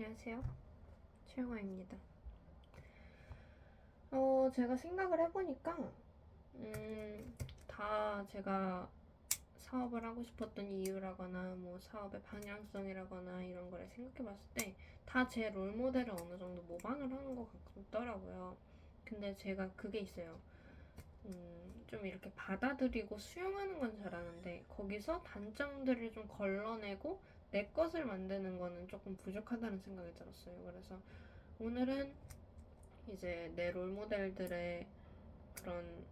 안녕하세요. 최영아입니다. 제가 생각을 해보니까, 다 제가 사업을 하고 싶었던 이유라거나, 뭐 사업의 방향성이라거나 이런 거를 생각해봤을 때, 다 제 롤모델을 어느 정도 모방을 하는 것 같더라고요. 근데 제가 그게 있어요. 좀 이렇게 받아들이고 수용하는 건 잘하는데, 거기서 단점들을 좀 걸러내고, 내 것을 만드는 거는 조금 부족하다는 생각이 들었어요. 그래서 오늘은 이제 내 롤모델들의 그런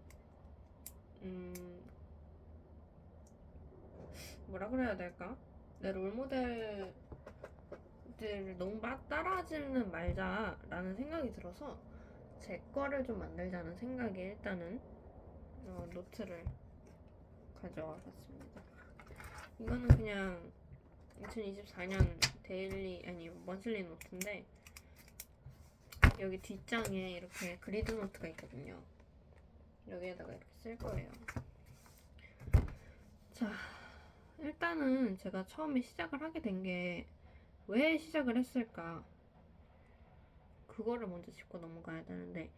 음 뭐라 그래야 될까? 내 롤모델들을 너무 따라하지는 말자라는 생각이 들어서 제 거를 좀 만들자는 생각에 일단은 노트를 가져와 봤습니다. 이거는 그냥 2024년 데일리 아니 먼슬리 노트인데 여기 뒷장에 이렇게 그리드 노트가 있거든요. 여기에다가 이렇게 쓸 거예요. 자, 일단은 제가 처음에 시작을 하게 된 게 왜 시작을 했을까? 그거를 먼저 짚고 넘어가야 되는데,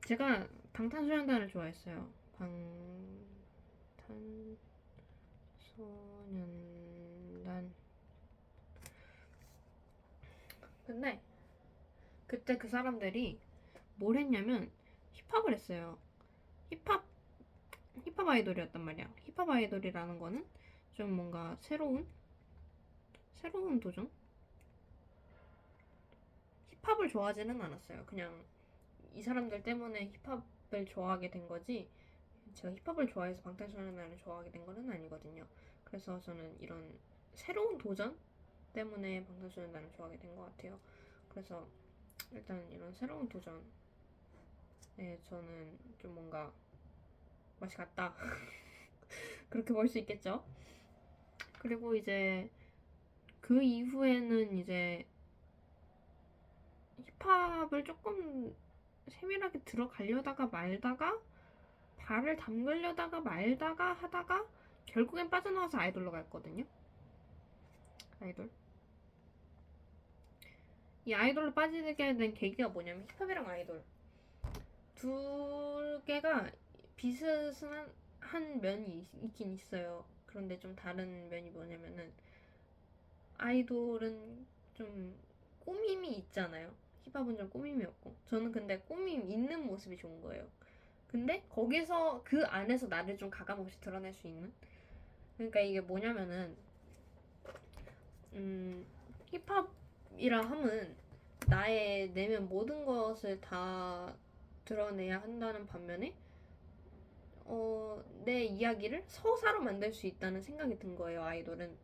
제가 방탄소년단을 좋아했어요. 방탄소년단. 근데 그때 그 사람들이 뭘 했냐면 힙합을 했어요. 힙합 아이돌이었단 말이야. 힙합 아이돌이라는 거는 좀 뭔가 새로운 도전? 힙합을 좋아하지는 않았어요. 그냥 이 사람들 때문에 힙합을 좋아하게 된 거지 제가 힙합을 좋아해서 방탄소년단을 좋아하게 된 거는 아니거든요. 그래서 저는 이런 새로운 도전 때문에 방탄소년단을 좋아하게 된 것 같아요. 그래서 일단 이런 새로운 도전에 저는 좀 뭔가 맛이 갔다 그렇게 볼 수 있겠죠. 그리고 이제 그 이후에는 이제 힙합을 조금 세밀하게 들어가려다가 말다가 발을 담그려다가 말다가 하다가 결국엔 빠져나와서 아이돌로 갔거든요. 아이돌. 이 아이돌로 빠지게 된 계기가 뭐냐면 힙합이랑 아이돌 두 개가 비슷한 한 면이 있긴 있어요. 그런데 좀 다른 면이 뭐냐면은 아이돌은 좀 꾸밈이 있잖아요. 힙합은 좀 꾸밈이 없고 저는 근데 꾸밈 있는 모습이 좋은 거예요. 근데 거기서 그 안에서 나를 좀 가감없이 드러낼 수 있는 그러니까 이게 뭐냐면은 힙합이라 함은 나의 내면 모든 것을 다 드러내야 한다는 반면에 내 이야기를 서사로 만들 수 있다는 생각이 든 거예요. 아이돌은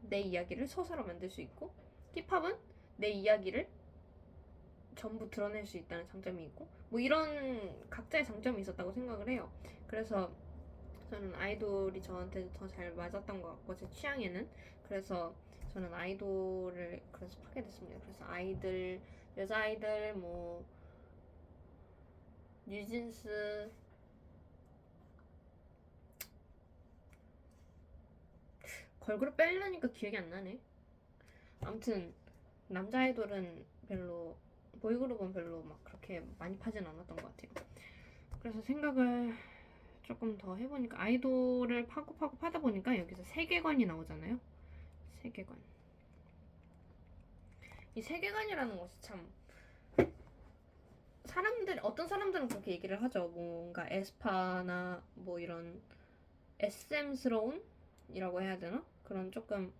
내 이야기를 서사로 만들 수 있고 힙합은 내 이야기를 전부 드러낼 수 있다는 장점이 있고 뭐 이런 각자의 장점이 있었다고 생각을 해요. 그래서 저는 아이돌이 저한테 더 잘 맞았던 것 같고 제 취향에는 그래서 저는 아이돌을 그래서 하게 됐습니다. 그래서 아이들 여자 아이들 뭐 뉴진스 걸그룹 빼려니까 기억이 안 나네. 아무튼 남자 아이돌은 별로 보이그룹은 별로 막 그렇게 많이 파진 않았던 것 같아요. 그래서 생각을 조금 더 해보니까 아이돌을 파고 파다 보니까 여기서 세계관이 나오잖아요. 세계관. 이 세계관이라는 것이 참 어떤 사람들은 그렇게 얘기를 하죠. 뭔가 에스파나 뭐 이런 SM스러운이라고 해야 되나? 그런 조금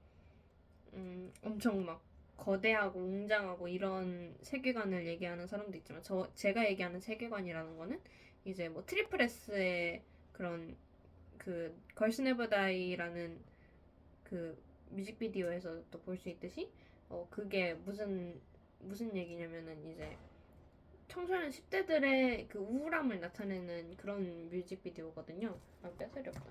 엄청 막 거대하고 웅장하고 이런 세계관을 얘기하는 사람도 있지만 제가 얘기하는 세계관이라는 거는 이제 뭐 트리플 S의 그런 그 걸스 네버 다이라는 그 뮤직비디오에서 또 볼 수 있듯이 그게 무슨 얘기냐면은 이제 청소년 10대들의 그 우울함을 나타내는 그런 뮤직비디오거든요. 아, 배터리 없다.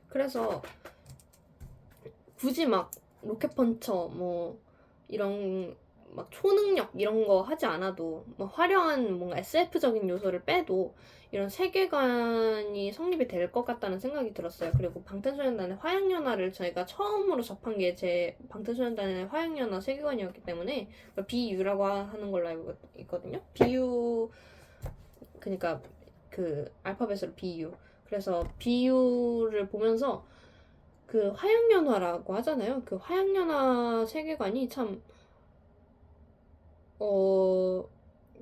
그래서 굳이 막 로켓펀처 뭐 이런 막 초능력 이런 거 하지 않아도 뭐 화려한 뭔가 SF적인 요소를 빼도 이런 세계관이 성립이 될 것 같다는 생각이 들었어요. 그리고 방탄소년단의 화양연화를 저희가 처음으로 접한 게 제 방탄소년단의 화양연화 세계관이었기 때문에 BU라고 하는 걸로 알고 있거든요. BU 그러니까 그 알파벳으로 BU. 그래서 BU를 보면서 그 화양연화라고 하잖아요. 그 화양연화 세계관이 참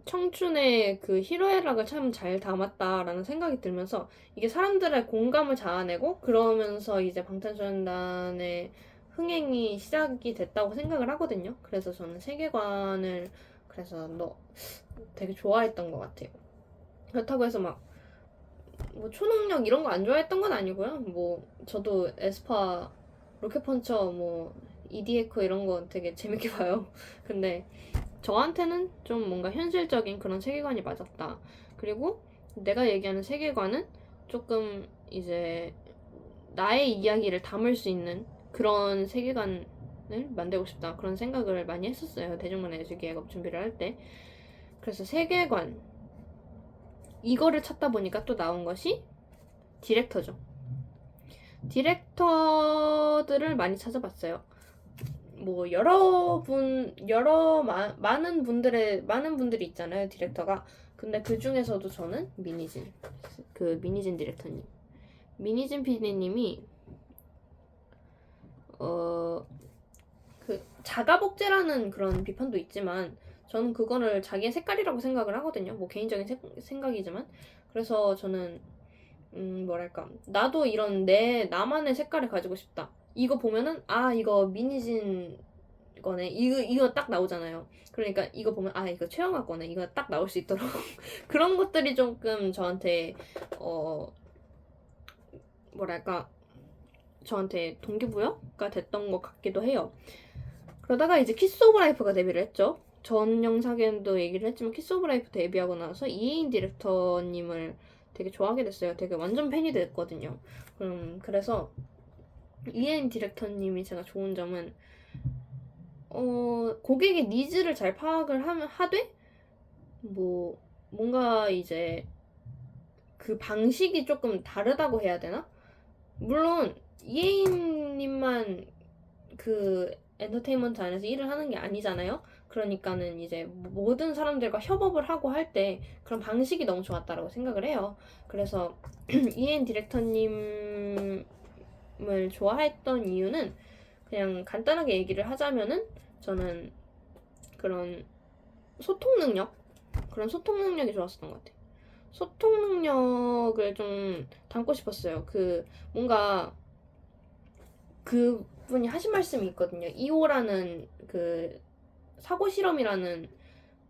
청춘의 그 희로애락을 참 잘 담았다라는 생각이 들면서 이게 사람들의 공감을 자아내고 그러면서 이제 방탄소년단의 흥행이 시작이 됐다고 생각을 하거든요. 그래서 저는 세계관을 그래서 되게 좋아했던 것 같아요. 그렇다고 해서 막 뭐 초능력 이런 거 안 좋아했던 건 아니고요. 뭐 저도 에스파, 로켓펀처, 뭐 ED에코 이런 거 되게 재밌게 봐요. 근데 저한테는 좀 뭔가 현실적인 그런 세계관이 맞았다. 그리고 내가 얘기하는 세계관은 조금 이제 나의 이야기를 담을 수 있는 그런 세계관을 만들고 싶다. 그런 생각을 많이 했었어요. 대중문화예술기획업 준비를 할 때. 그래서 세계관 이거를 찾다 보니까 또 나온 것이 디렉터죠. 디렉터들을 많이 찾아봤어요. 뭐 많은 분들이 있잖아요, 디렉터가. 근데 그 중에서도 저는 미니진 디렉터님, 미니진 PD님이 그 자가복제라는 그런 비판도 있지만 저는 그거를 자기의 색깔이라고 생각을 하거든요. 뭐 개인적인 생각이지만. 그래서 저는 뭐랄까, 나도 이런 나만의 색깔을 가지고 싶다. 이거 보면은 이거 미니진 거네. 이거 딱 나오잖아요. 그러니까 이거 보면 이거 최영아 거네. 이거 딱 나올 수 있도록 그런 것들이 조금 저한테 뭐랄까, 저한테 동기부여가 됐던 것 같기도 해요. 그러다가 이제 키스 오브 라이프가 데뷔를 했죠. 전 영상에도 얘기를 했지만 키스 오브 라이프 데뷔하고 나서 이혜인 디렉터님을 되게 좋아하게 됐어요. 되게 완전 팬이 됐거든요. 그래서 이혜인 디렉터님이 제가 좋은 점은 고객의 니즈를 잘 파악을 하되 뭐 뭔가 이제 그 방식이 조금 다르다고 해야 되나? 물론 이혜인님만 그 엔터테인먼트 안에서 일을 하는 게 아니잖아요. 그러니까는 이제 모든 사람들과 협업을 하고 할 때 그런 방식이 너무 좋았다라고 생각을 해요. 그래서 이혜인 디렉터님을 좋아했던 이유는 그냥 간단하게 얘기를 하자면은 저는 그런 소통 능력이 좋았었던 것 같아요. 소통 능력을 좀 담고 싶었어요. 뭔가 그분이 하신 말씀이 있거든요. 2호라는 그 사고 실험이라는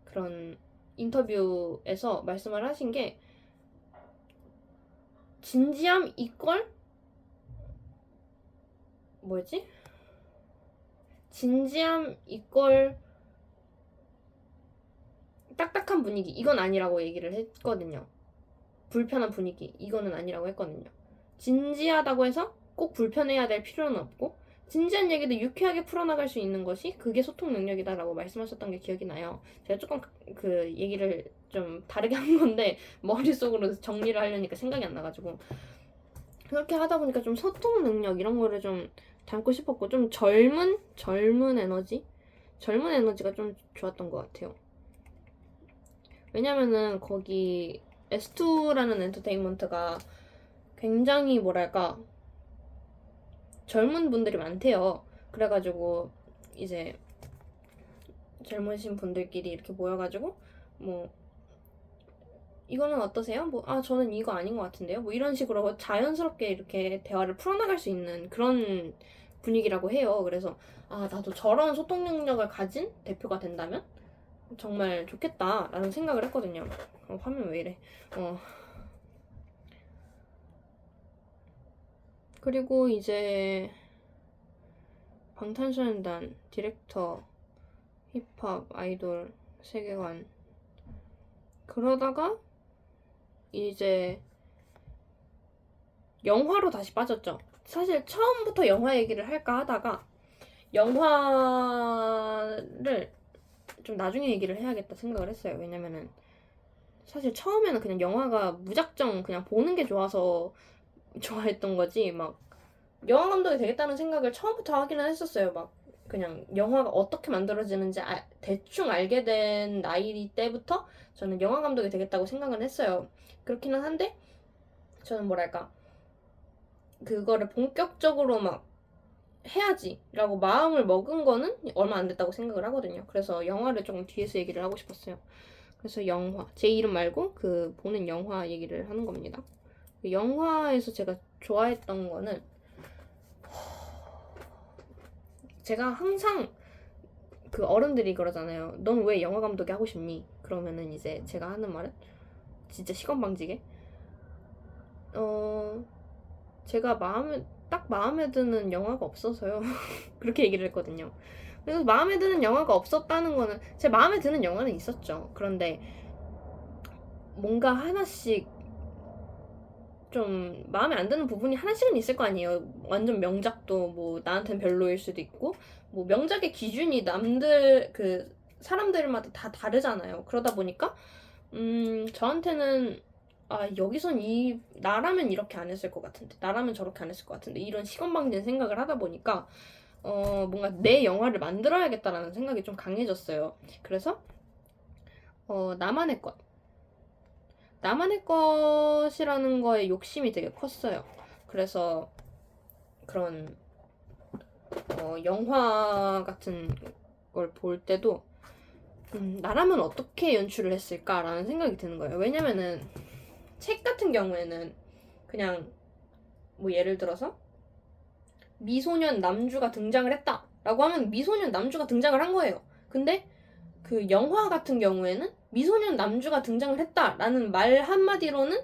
그런 인터뷰에서 말씀을 하신 게 진지함 이걸 뭐였지? 진지함 이걸 딱딱한 분위기 이건 아니라고 얘기를 했거든요. 불편한 분위기 이거는 아니라고 했거든요. 진지하다고 해서 꼭 불편해야 될 필요는 없고 진지한 얘기도 유쾌하게 풀어나갈 수 있는 것이 그게 소통 능력이다라고 말씀하셨던 게 기억이 나요. 제가 조금 그 얘기를 좀 다르게 한 건데 머릿속으로 정리를 하려니까 생각이 안 나가지고 그렇게 하다 보니까 좀 소통 능력 이런 거를 좀 담고 싶었고 좀 젊은 에너지가 좀 좋았던 것 같아요. 왜냐면은 거기 S2라는 엔터테인먼트가 굉장히 뭐랄까 젊은 분들이 많대요. 그래가지고 이제 젊으신 분들끼리 이렇게 모여가지고 뭐 이거는 어떠세요? 저는 이거 아닌 것 같은데요. 뭐 이런 식으로 자연스럽게 이렇게 대화를 풀어나갈 수 있는 그런 분위기라고 해요. 그래서 나도 저런 소통 능력을 가진 대표가 된다면 정말 좋겠다라는 생각을 했거든요. 화면 왜 이래? 그리고 이제 방탄소년단 디렉터, 힙합, 아이돌, 세계관 그러다가 이제 영화로 다시 빠졌죠. 사실 처음부터 영화 얘기를 할까 하다가 영화를 좀 나중에 얘기를 해야겠다 생각을 했어요. 왜냐면은 사실 처음에는 그냥 영화가 무작정 그냥 보는 게 좋아서 좋아했던 거지, 막 영화 감독이 되겠다는 생각을 처음부터 하기는 했었어요. 막 그냥 영화가 어떻게 만들어지는지 대충 알게 된 나이 때부터 저는 영화 감독이 되겠다고 생각은 했어요. 그렇기는 한데 저는 뭐랄까 그거를 본격적으로 막 해야지라고 마음을 먹은 거는 얼마 안 됐다고 생각을 하거든요. 그래서 영화를 조금 뒤에서 얘기를 하고 싶었어요. 그래서 영화, 제 이름 말고 그 보는 영화 얘기를 하는 겁니다. 영화에서 제가 좋아했던 거는 제가 항상 그 어른들이 그러잖아요. 넌 왜 영화 감독이 하고 싶니? 그러면은 이제 제가 하는 말은 진짜 시건방지게 제가 딱 마음에 드는 영화가 없어서요. 그렇게 얘기를 했거든요. 그래서 마음에 드는 영화가 없었다는 거는 제 마음에 드는 영화는 있었죠. 그런데 뭔가 하나씩 좀 마음에 안 드는 부분이 하나씩은 있을 거 아니에요. 완전 명작도 뭐 나한테는 별로일 수도 있고 뭐 명작의 기준이 남들 그 사람들마다 다 다르잖아요. 그러다 보니까 저한테는 여기선 나라면 이렇게 안 했을 것 같은데 나라면 저렇게 안 했을 것 같은데 이런 시건방진 생각을 하다 보니까 뭔가 내 영화를 만들어야겠다라는 생각이 좀 강해졌어요. 그래서 나만의 것이라는 거에 욕심이 되게 컸어요. 그래서 그런 영화 같은 걸 볼 때도 나라면 어떻게 연출을 했을까라는 생각이 드는 거예요. 왜냐면은 책 같은 경우에는 그냥 뭐 예를 들어서 미소년 남주가 등장을 했다라고 하면 미소년 남주가 등장을 한 거예요. 근데 그 영화 같은 경우에는 미소년 남주가 등장을 했다라는 말 한마디로는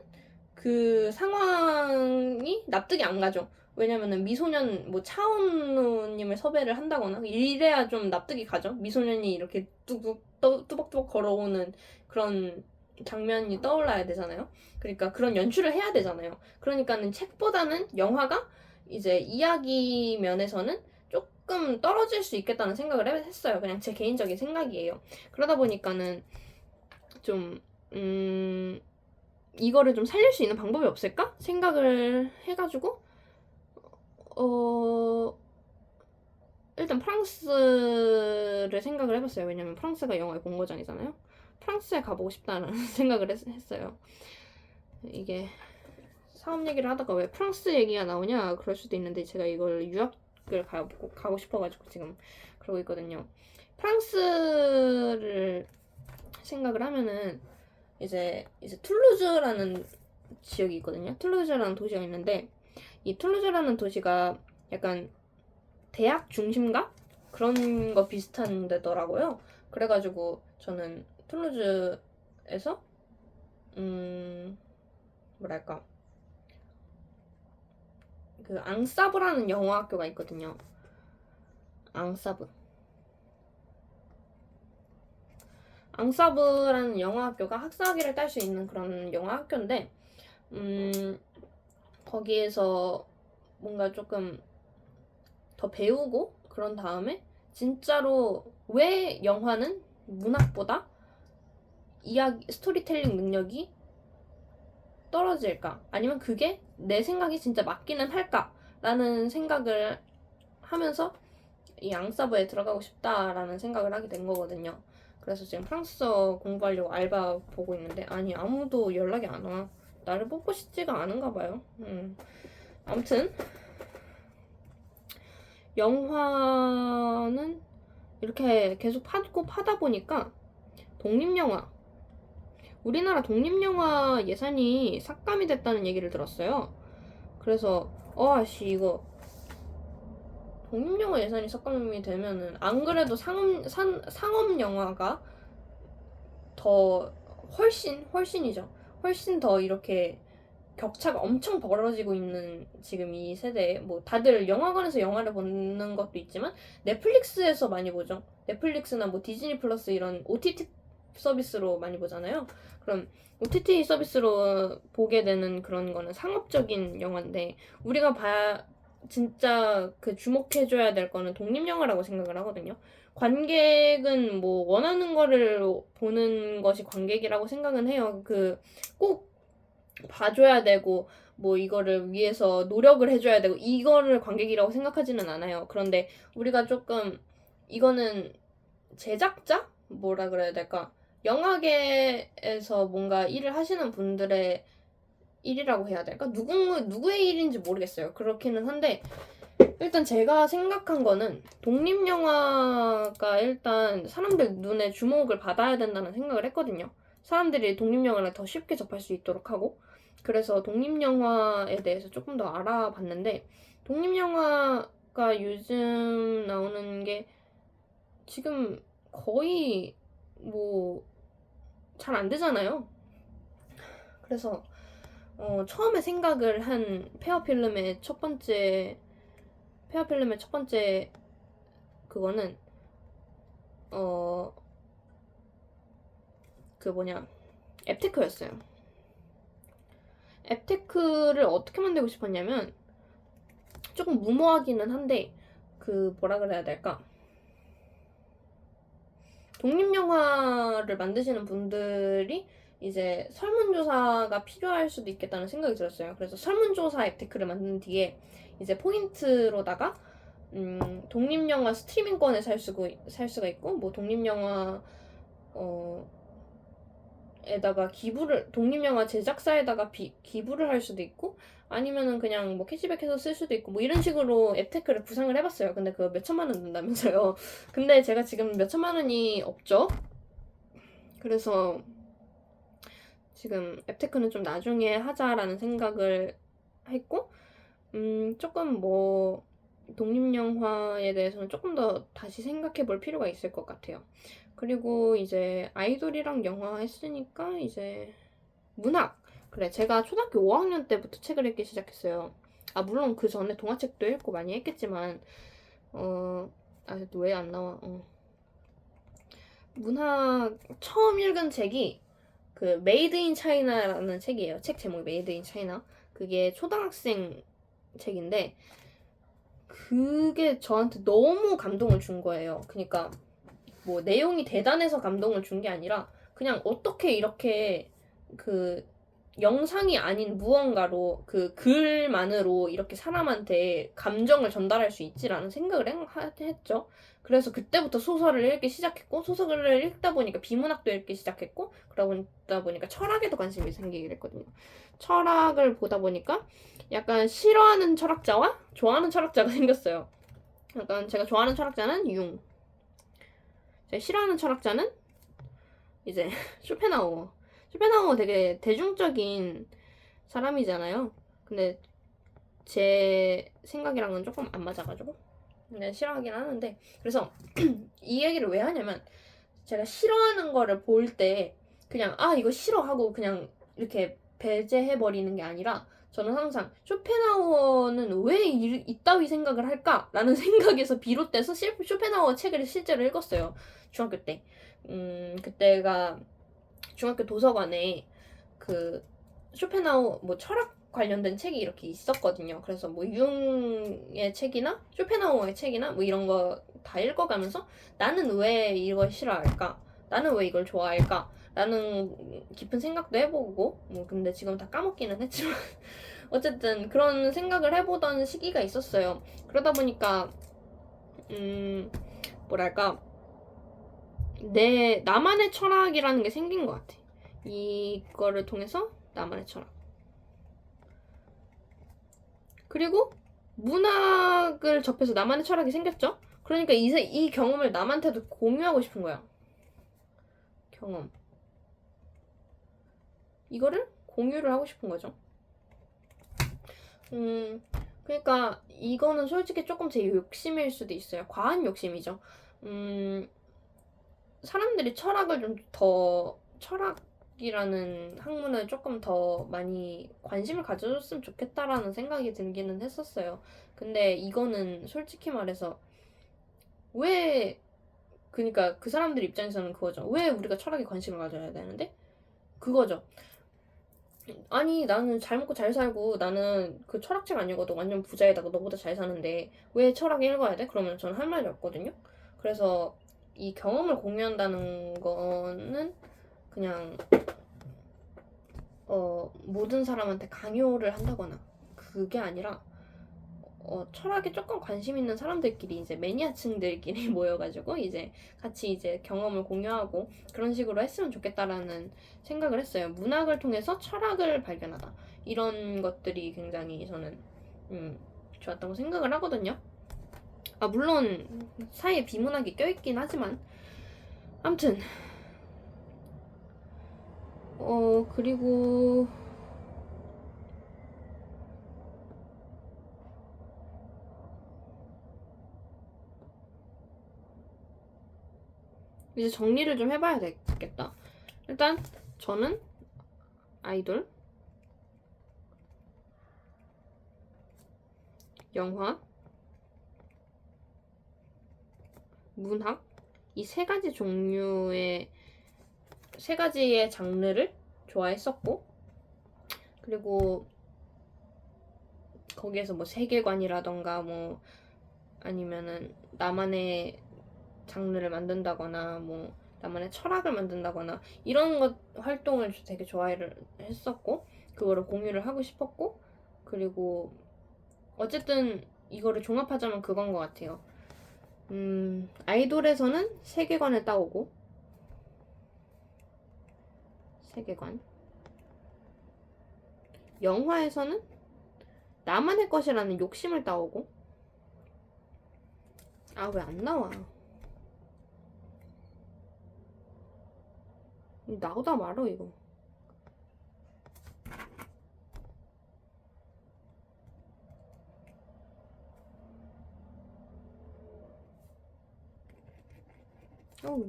그 상황이 납득이 안 가죠. 왜냐면은 미소년 뭐 차은우님을 섭외를 한다거나 이래야 좀 납득이 가죠. 미소년이 이렇게 뚜벅뚜벅 걸어오는 그런 장면이 떠올라야 되잖아요. 그러니까 그런 연출을 해야 되잖아요. 그러니까는 책보다는 영화가 이제 이야기 면에서는 조금 떨어질 수 있겠다는 생각을 했어요. 그냥 제 개인적인 생각이에요. 그러다 보니까는 좀 이거를 좀 살릴 수 있는 방법이 없을까? 생각을 해가지고 일단 프랑스를 생각을 해봤어요. 왜냐면 프랑스가 영화의 본고장이잖아요. 프랑스에 가보고 싶다는 생각을 했어요. 이게 사업 얘기를 하다가 왜 프랑스 얘기가 나오냐 그럴 수도 있는데 제가 이걸 유학을 가고 싶어가지고 지금 그러고 있거든요. 프랑스를 생각을 하면은 이제 툴루즈라는 지역이 있거든요. 툴루즈라는 도시가 있는데 이 툴루즈라는 도시가 약간 대학 중심가? 그런 거 비슷한 데더라고요. 그래가지고 저는 툴루즈에서 뭐랄까 그 앙사브라는 영어학교가 있거든요. 앙사브라는 영어학교가 학사학위를 딸 수 있는 그런 영어학교인데 거기에서 뭔가 조금 더 배우고 그런 다음에 진짜로 왜 영화는 문학보다 스토리텔링 능력이 떨어질까? 아니면 그게 내 생각이 진짜 맞기는 할까? 라는 생각을 하면서 이 앙사브에 들어가고 싶다라는 생각을 하게 된 거거든요. 그래서 지금 프랑스어 공부하려고 알바 보고 있는데 아니 아무도 연락이 안 와. 나를 뽑고 싶지가 않은가 봐요. 아무튼 영화는 이렇게 계속 파다 보니까 독립영화 우리나라 독립영화 예산이 삭감이 됐다는 얘기를 들었어요. 그래서 이거 독립영화 예산이 삭감이 되면은 안 그래도 상업 영화가 더 훨씬이죠. 훨씬 더 이렇게 격차가 엄청 벌어지고 있는 지금 이 세대에 뭐 다들 영화관에서 영화를 보는 것도 있지만 넷플릭스에서 많이 보죠. 넷플릭스나 뭐 디즈니 플러스 이런 OTT 서비스로 많이 보잖아요. 그럼 OTT 서비스로 보게 되는 그런 거는 상업적인 영화인데 우리가 진짜 그 주목해줘야 될 거는 독립영화라고 생각을 하거든요. 관객은 뭐 원하는 거를 보는 것이 관객이라고 생각은 해요. 꼭 봐줘야 되고 뭐 이거를 위해서 노력을 해줘야 되고 이거를 관객이라고 생각하지는 않아요. 그런데 우리가 조금 이거는 제작자? 뭐라 그래야 될까? 영화계에서 뭔가 일을 하시는 분들의 일이라고 해야 될까? 누구의 일인지 모르겠어요. 그렇기는 한데 일단 제가 생각한 거는 독립영화가 일단 사람들 눈에 주목을 받아야 된다는 생각을 했거든요. 사람들이 독립영화를 더 쉽게 접할 수 있도록 하고 그래서 독립영화에 대해서 조금 더 알아봤는데 독립영화가 요즘 나오는 게 지금 거의 뭐 잘 안 되잖아요. 그래서 처음에 생각을 한 페어필름의 첫 번째 그거는 앱테크였어요. 앱테크를 어떻게 만들고 싶었냐면 조금 무모하기는 한데 뭐라 그래야 될까? 독립영화를 만드시는 분들이 이제 설문조사가 필요할 수도 있겠다는 생각이 들었어요. 그래서 설문조사 앱테크를 만든 뒤에 이제 포인트로다가 독립영화 스트리밍권을 살 수가 있고 뭐 독립영화 에다가 독립영화 제작사에다가 기부를 할 수도 있고 아니면은 그냥 뭐 캐시백해서 쓸 수도 있고 뭐 이런 식으로 앱테크를 구상을 해봤어요. 근데 그거 몇 천만 원 든다면서요. 근데 제가 지금 몇 천만 원이 없죠. 그래서 지금 앱테크는 좀 나중에 하자라는 생각을 했고 조금 뭐 독립영화에 대해서는 조금 더 다시 생각해 볼 필요가 있을 것 같아요. 그리고 이제 아이돌이랑 영화 했으니까 이제 문학. 그래, 제가 초등학교 5학년 때부터 책을 읽기 시작했어요. 물론 그 전에 동화책도 읽고 많이 했겠지만 왜 안 나와? 문학 처음 읽은 책이 메이드 인 차이나라는 책이에요. 책 제목이 메이드 인 차이나. 그게 초등학생 책인데 그게 저한테 너무 감동을 준 거예요. 그러니까 뭐 내용이 대단해서 감동을 준 게 아니라 그냥 어떻게 이렇게 영상이 아닌 무언가로 글만으로 이렇게 사람한테 감정을 전달할 수 있지라는 생각을 했죠. 그래서 그때부터 소설을 읽기 시작했고 소설을 읽다 보니까 비문학도 읽기 시작했고 그러다 보니까 철학에도 관심이 생기게 됐거든요. 철학을 보다 보니까 약간 싫어하는 철학자와 좋아하는 철학자가 생겼어요. 약간 제가 좋아하는 철학자는 융, 제가 싫어하는 철학자는 이제 쇼펜하우어. 쇼펜하우어 되게 대중적인 사람이잖아요. 근데 제 생각이랑은 조금 안 맞아가지고 근데 싫어하긴 하는데 그래서 이 얘기를 왜 하냐면 제가 싫어하는 거를 볼 때 그냥 이거 싫어하고 그냥 이렇게 배제해버리는 게 아니라 저는 항상 쇼펜하우어는 왜 이따위 생각을 할까라는 생각에서 비롯돼서 쇼펜하우어 책을 실제로 읽었어요. 중학교 때. 그때가 중학교 도서관에 쇼펜하우어 뭐 철학 관련된 책이 이렇게 있었거든요. 그래서 뭐 융의 책이나 쇼펜하우어의 책이나 뭐 이런 거 다 읽어가면서 나는 왜 이걸 싫어할까? 나는 왜 이걸 좋아할까? 라는 깊은 생각도 해보고 뭐 근데 지금 다 까먹기는 했지만 어쨌든 그런 생각을 해보던 시기가 있었어요. 그러다 보니까 뭐랄까 나만의 철학이라는 게 생긴 것 같아. 이거를 통해서 나만의 철학. 그리고 문학을 접해서 나만의 철학이 생겼죠. 그러니까 이 경험을 남한테도 공유하고 싶은 거야. 경험. 이거를 공유를 하고 싶은 거죠. 그러니까 이거는 솔직히 조금 제 욕심일 수도 있어요. 과한 욕심이죠. 사람들이 철학이라는 학문을 조금 더 많이 관심을 가져줬으면 좋겠다라는 생각이 들기는 했었어요. 근데 이거는 솔직히 말해서 그러니까 그 사람들 입장에서는 그거죠. 왜 우리가 철학에 관심을 가져야 되는데? 그거죠. 아니 나는 잘 먹고 잘 살고 나는 그 철학책 안 읽어도 완전 부자에다가 너보다 잘 사는데 왜 철학 읽어야 돼? 그러면 저는 할 말이 없거든요. 그래서 이 경험을 공유한다는 거는 그냥 모든 사람한테 강요를 한다거나 그게 아니라 철학에 조금 관심 있는 사람들끼리 이제 매니아층들끼리 모여가지고 이제 같이 이제 경험을 공유하고 그런 식으로 했으면 좋겠다라는 생각을 했어요. 문학을 통해서 철학을 발견하다 이런 것들이 굉장히 저는 좋았다고 생각을 하거든요. 물론 사이에 비문학이 껴있긴 하지만 아무튼 그리고 이제 정리를 좀 해봐야 되겠다. 일단 저는 아이돌, 영화, 문학 이 세 가지 종류의 세 가지의 장르를 좋아했었고 그리고 거기에서 뭐 세계관이라던가 뭐 아니면은 나만의 장르를 만든다거나 뭐 나만의 철학을 만든다거나 이런 것 활동을 되게 좋아를 했었고 그거를 공유를 하고 싶었고 그리고 어쨌든 이거를 종합하자면 그건 것 같아요. 아이돌에서는 세계관을 따오고 세계관 영화에서는 나만의 것이라는 욕심을 따오고 왜 안 나와 나오다 말어 이거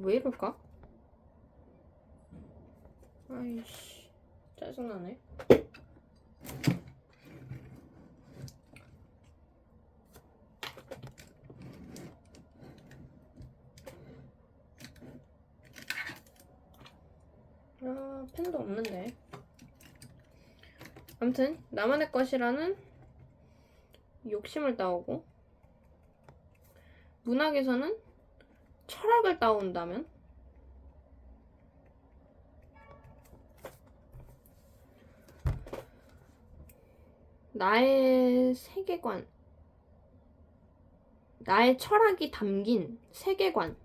왜 이럴까? 아이씨 짜증나네. 펜도 없는데. 아무튼 나만의 것이라는 욕심을 따오고 문학에서는 철학을 따온다면 나의 세계관 나의 철학이 담긴 세계관을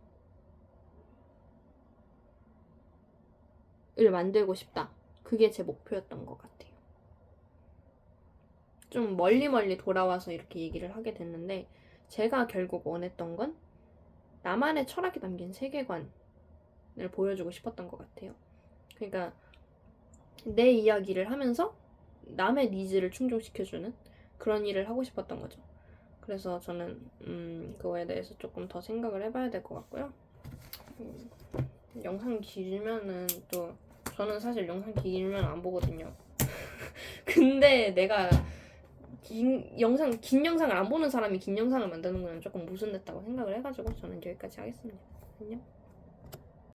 만들고 싶다. 그게 제 목표였던 것 같아요. 좀 멀리 돌아와서 이렇게 얘기를 하게 됐는데 제가 결국 원했던 건 나만의 철학이 담긴 세계관을 보여주고 싶었던 것 같아요. 그러니까 내 이야기를 하면서 남의 니즈를 충족시켜주는 그런 일을 하고 싶었던 거죠. 그래서 저는 그거에 대해서 조금 더 생각을 해봐야 될 것 같고요. 영상 길면은 또 저는 사실 영상 길면 안 보거든요. 근데 내가 긴 영상을 안 보는 사람이 긴 영상을 만드는 건 조금 모순됐다고 생각을 해가지고 저는 여기까지 하겠습니다. 안녕.